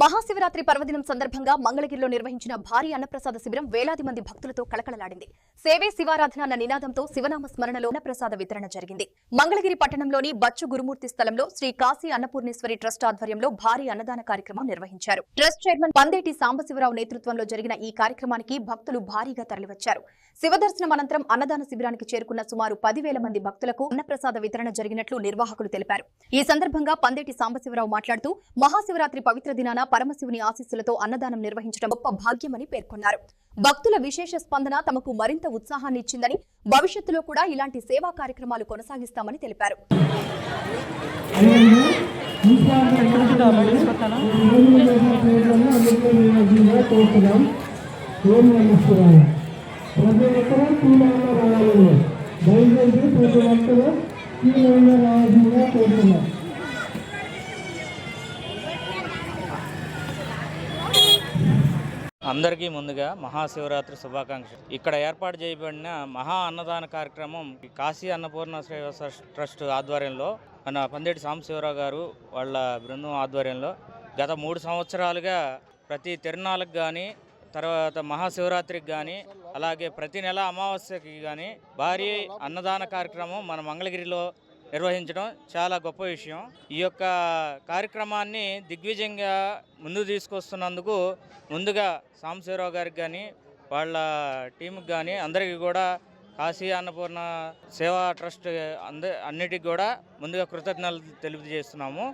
మహాశివరాత్రి పర్వదినం సందర్భంగా మంగళగిరిలో నిర్వహించిన భారీ అన్నప్రసాద శిబిరం వేలాది మంది భక్తులతో కళకళలాడింది. సేవే శివారాధన అన్న నినాదంతో శివనామ స్మరణలో అన్నప్రసాద వితరణ జరిగింది. మంగళగిరి పట్టణంలోని బచ్చు గురుమూర్తి స్థలంలో శ్రీ కాశీ అన్నపూర్ణేశ్వరి ట్రస్ట్ ఆధ్వర్యంలో భారీ అన్నదాన కార్యక్రమం నిర్వహించారు. ట్రస్ట్ చైర్మన్ పందేటి సాంబశివరావు నేతృత్వంలో జరిగిన ఈ కార్యక్రమానికి భక్తులు భారీగా తరలివచ్చారు. శివదర్శనం అనంతరం అన్నదాన శిబిరానికి చేరుకున్న సుమారు 10,000 మంది భక్తులకు అన్నప్రసాద వితరణ జరిగినట్లు నిర్వాహకులు తెలిపారు. ఈ సందర్భంగా పందేటి సాంబశివరావు మాట్లాడుతూ మహాశివరాత్రి పవిత్ర దినాన పరమశివుని ఆశీస్సులతో అన్నదానం నిర్వహించడం గొప్ప భాగ్యమని పేర్కొన్నారు. భక్తుల విశేష స్పందన తమకు మరింత ఉత్సాహాన్ని ఇచ్చిందని, భవిష్యత్తులో కూడా ఇలాంటి సేవా కార్యక్రమాలు కొనసాగిస్తామని తెలిపారు. అందరికీ ముందుగా మహాశివరాత్రి శుభాకాంక్షలు. ఇక్కడ ఏర్పాటు చేయబడిన మహా అన్నదాన కార్యక్రమం కాశీ అన్నపూర్ణ ట్రస్ట్ ఆధ్వర్యంలో మన పందేటి సాంబశివరావు గారు వాళ్ళ బృందం ఆధ్వర్యంలో గత 3 సంవత్సరాలుగా ప్రతి తిరునాళ్ళకు కానీ, తర్వాత మహాశివరాత్రికి కానీ, అలాగే ప్రతి నెల అమావాస్యకి కానీ భారీ అన్నదాన కార్యక్రమం మన మంగళగిరిలో నిర్వహించడం చాలా గొప్ప విషయం. ఈ యొక్క కార్యక్రమాన్ని దిగ్విజయంగా ముందుకు తీసుకొస్తున్నందుకు ముందుగా సాంబశివరావు గారికి కానీ, వాళ్ళ టీంకి కానీ అందరికీ కూడా కాశీ అన్నపూర్ణ సేవా ట్రస్ట్ అన్నిటికీ కూడా ముందుగా కృతజ్ఞతలు తెలియజేస్తున్నాము.